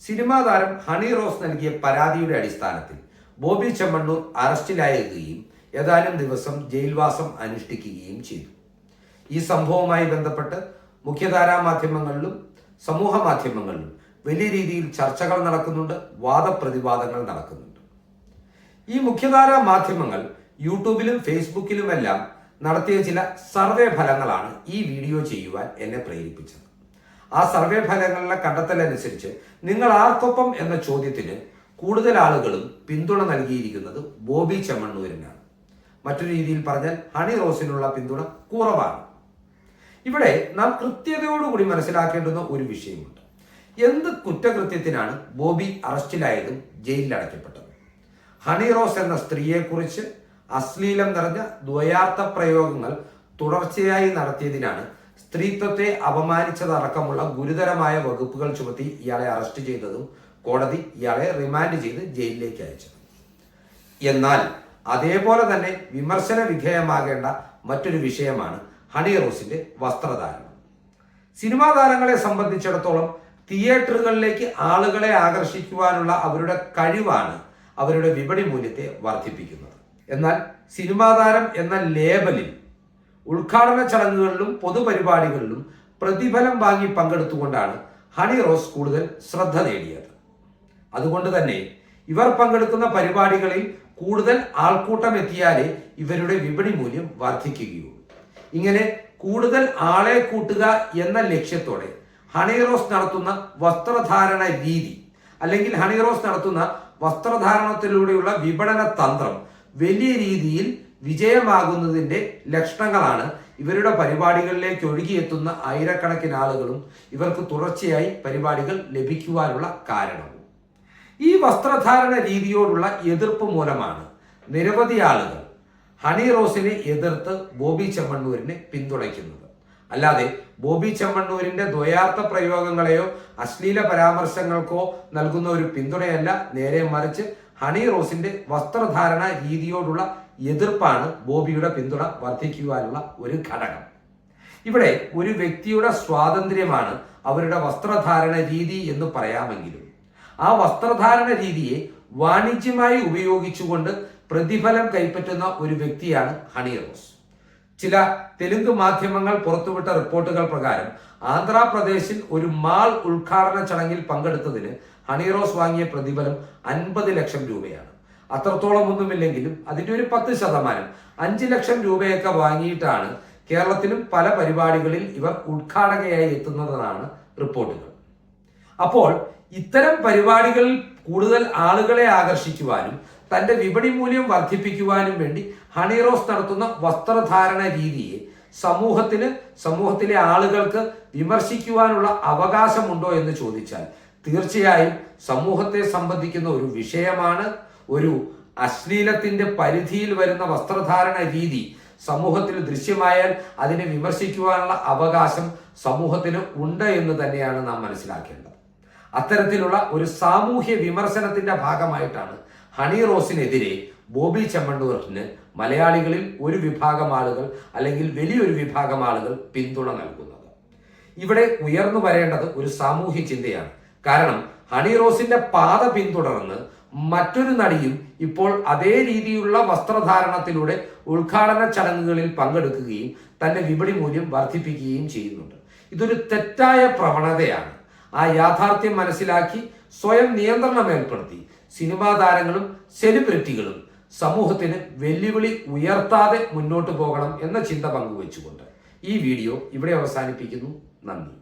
Cinema താരം ഹണി റോസ് നൽകിയ പരാതിയുടെ അടിസ്ഥാനത്തിൽ ബോബി ചെമ്മണ്ണൂർ അറസ്റ്റിലാകുകയും ഏതാനും ദിവസം ജയിൽവാസം അനുഷ്ഠിക്കുകയും ചെയ്തു. ഈ സംഭവവുമായി ബന്ധപ്പെട്ട് മുഖ്യധാരാ മാധ്യമങ്ങളിലും സമൂഹ മാധ്യമങ്ങളിലും വലിയ രീതിയിൽ ചർച്ചകൾ നടക്കുന്നുണ്ട്, വാദപ്രതിവാദങ്ങൾ നടക്കുന്നുണ്ട്. ഈ മുഖ്യധാരാ മാധ്യമങ്ങൾ യൂട്യൂബിലും ഫേസ്ബുക്കിലുമെല്ലാം നടത്തിയ ചില സർവേ ഫലങ്ങളാണ് ഈ വീഡിയോ ചെയ്യുവാൻ എന്നെ പ്രേരിപ്പിച്ചത്. ആ സർവേ ഫലങ്ങളിലെ കണ്ടെത്തലനുസരിച്ച് നിങ്ങൾ ആർക്കൊപ്പം എന്ന ചോദ്യത്തിന് കൂടുതൽ ആളുകളും പിന്തുണ നൽകിയിരിക്കുന്നത് ബോബി ചെമ്മണ്ണൂരിനാണ്. മറ്റൊരു രീതിയിൽ പറഞ്ഞാൽ ഹണി റോസിനുള്ള പിന്തുണ കുറവാണ്. ഇവിടെ നാം കൃത്യതയോടുകൂടി മനസ്സിലാക്കേണ്ടുന്ന ഒരു വിഷയമുണ്ട്. എന്ത് കുറ്റകൃത്യത്തിനാണ് ബോബി അറസ്റ്റിലായതും ജയിലിലടയ്ക്കപ്പെട്ടത്? ഹണി റോസ് എന്ന സ്ത്രീയെക്കുറിച്ച് അശ്ലീലം നിറഞ്ഞ ദ്വയാർത്ഥ പ്രയോഗങ്ങൾ തുടർച്ചയായി നടത്തിയതിനാണ് സ്ത്രീത്വത്തെ അപമാനിച്ചതടക്കമുള്ള ഗുരുതരമായ വകുപ്പുകൾ ചുമത്തി ഇയാളെ അറസ്റ്റ് ചെയ്തതും കോടതി ഇയാളെ റിമാൻഡ് ചെയ്ത് ജയിലിലേക്ക് അയച്ചത്. എന്നാൽ അതേപോലെ തന്നെ വിമർശന വിധേയമാകേണ്ട മറ്റൊരു വിഷയമാണ് ഹണി റോസിന്റെ വസ്ത്രധാരണം. സിനിമാ താരങ്ങളെ സംബന്ധിച്ചിടത്തോളം തിയേറ്ററുകളിലേക്ക് ആളുകളെ ആകർഷിക്കുവാനുള്ള അവരുടെ കഴിവാണ് അവരുടെ വിപണി മൂല്യത്തെ വർദ്ധിപ്പിക്കുന്നത്. എന്നാൽ സിനിമാ താരം എന്ന ലേബലിൽ ഉദ്ഘാടന ചടങ്ങുകളിലും പൊതുപരിപാടികളിലും പ്രതിഫലം വാങ്ങി പങ്കെടുത്തുകൊണ്ടാണ് ഹണി റോസ് കൂടുതൽ ശ്രദ്ധ നേടിയത്. അതുകൊണ്ട് തന്നെ ഇവർ പങ്കെടുക്കുന്ന പരിപാടികളിൽ കൂടുതൽ ആൾക്കൂട്ടം എത്തിയാലേ ഇവരുടെ വിപണി മൂല്യം വർദ്ധിക്കുകയുള്ളൂ. ഇങ്ങനെ കൂടുതൽ ആളെ കൂട്ടുക എന്ന ലക്ഷ്യത്തോടെ ഹണി റോസ് നടത്തുന്ന വസ്ത്രധാരണ രീതി അല്ലെങ്കിൽ ഹണി റോസ് നടത്തുന്ന വസ്ത്രധാരണത്തിലൂടെയുള്ള വിപണന തന്ത്രം വലിയ രീതിയിൽ വിജയമാകുന്നതിന്റെ ലക്ഷണങ്ങളാണ് ഇവരുടെ പരിപാടികളിലേക്ക് ഒഴുകിയെത്തുന്ന ആയിരക്കണക്കിന് ആളുകളും ഇവർക്ക് തുടർച്ചയായി പരിപാടികൾ ലഭിക്കുവാനുള്ള കാരണവും. ഈ വസ്ത്രധാരണ രീതിയോടുള്ള എതിർപ്പ് മൂലമാണ് നിരവധി ആളുകൾ ഹണി റോസിനെ എതിർത്ത് ബോബി ചെമ്മണ്ണൂരിനെ പിന്തുണയ്ക്കുന്നത്. അല്ലാതെ ബോബി ചെമ്മണ്ണൂരിന്റെ ദ്വയാർത്ഥ പ്രയോഗങ്ങളെയോ അശ്ലീല പരാമർശങ്ങൾക്കോ നൽകുന്ന ഒരു പിന്തുണയല്ല, നേരെ മറിച്ച് ഹണി റോസിന്റെ വസ്ത്രധാരണ രീതിയോടുള്ള എതിർപ്പാണ് ബോബിയുടെ പിന്തുണ വർദ്ധിക്കുവാനുള്ള ഒരു ഘടകം. ഇവിടെ ഒരു വ്യക്തിയുടെ സ്വാതന്ത്ര്യമാണ് അവരുടെ വസ്ത്രധാരണ രീതി എന്ന് പറയാമെങ്കിലും ആ വസ്ത്രധാരണ രീതിയെ വാണിജ്യമായി ഉപയോഗിച്ചുകൊണ്ട് പ്രതിഫലം കൈപ്പറ്റുന്ന ഒരു വ്യക്തിയാണ് ഹണി റോസ്. ചില തെലുങ്ക് മാധ്യമങ്ങൾ പുറത്തുവിട്ട റിപ്പോർട്ടുകൾ പ്രകാരം ആന്ധ്രാപ്രദേശിൽ ഒരു മാൾ ഉദ്ഘാടന ചടങ്ങിൽ പങ്കെടുത്തതിന് ഹണി റോസ് വാങ്ങിയ പ്രതിഫലം 50 ലക്ഷം രൂപയാണ്. അത്രത്തോളം ഒന്നുമില്ലെങ്കിലും അതിന്റെ ഒരു 10%, 5 ലക്ഷം രൂപയൊക്കെ വാങ്ങിയിട്ടാണ് കേരളത്തിലും പല പരിപാടികളിൽ ഇവർ ഉദ്ഘാടകയായി എത്തുന്നതെന്നാണ് റിപ്പോർട്ടുകൾ. അപ്പോൾ ഇത്തരം പരിപാടികളിൽ കൂടുതൽ ആളുകളെ ആകർഷിക്കുവാനും തന്റെ വിപണി മൂല്യം വർദ്ധിപ്പിക്കുവാനും വേണ്ടി ഹണി റോസ് നടത്തുന്ന വസ്ത്രധാരണ രീതിയെ സമൂഹത്തിലെ ആളുകൾക്ക് വിമർശിക്കുവാനുള്ള അവകാശമുണ്ടോ എന്ന് ചോദിച്ചാൽ തീർച്ചയായും സമൂഹത്തെ സംബന്ധിക്കുന്ന ഒരു വിഷയമാണ്. ഒരു അശ്ലീലത്തിന്റെ പരിധിയിൽ വരുന്ന വസ്ത്രധാരണ രീതി സമൂഹത്തിൽ ദൃശ്യമായാൽ അതിനെ വിമർശിക്കുവാനുള്ള അവകാശം സമൂഹത്തിന് ഉണ്ട് എന്ന് തന്നെയാണ് നാം മനസ്സിലാക്കേണ്ടത്. അത്തരത്തിലുള്ള ഒരു സാമൂഹ്യ വിമർശനത്തിന്റെ ഭാഗമായിട്ടാണ് ഹണി റോസിനെതിരെ ബോബി ചെമ്മണ്ണൂരിന് മലയാളികളിൽ ഒരു വിഭാഗം ആളുകൾ അല്ലെങ്കിൽ വലിയൊരു വിഭാഗം ആളുകൾ പിന്തുണ നൽകുന്നത്. ഇവിടെ ഉയർന്നു വരേണ്ടത് ഒരു സാമൂഹ്യ ചിന്തയാണ്. കാരണം ഹണി റോസിന്റെ പാത പിന്തുടർന്ന് മറ്റൊരു നടിയും ഇപ്പോൾ അതേ രീതിയിലുള്ള വസ്ത്രധാരണത്തിലൂടെ ഉദ്ഘാടന ചടങ്ങുകളിൽ പങ്കെടുക്കുകയും തന്റെ വിപണി മൂല്യം വർദ്ധിപ്പിക്കുകയും ചെയ്യുന്നുണ്ട്. ഇതൊരു തെറ്റായ പ്രവണതയാണ്. ആ യാഥാർത്ഥ്യം മനസ്സിലാക്കി സ്വയം നിയന്ത്രണം ഏർപ്പെടുത്തി സിനിമാ താരങ്ങളും സെലിബ്രിറ്റികളും സമൂഹത്തിന് വെല്ലുവിളി ഉയർത്താതെ മുന്നോട്ട് പോകണം എന്ന ചിന്ത പങ്കുവെച്ചുകൊണ്ട് ഈ വീഡിയോ ഇവിടെ അവസാനിപ്പിക്കുന്നു. നന്ദി.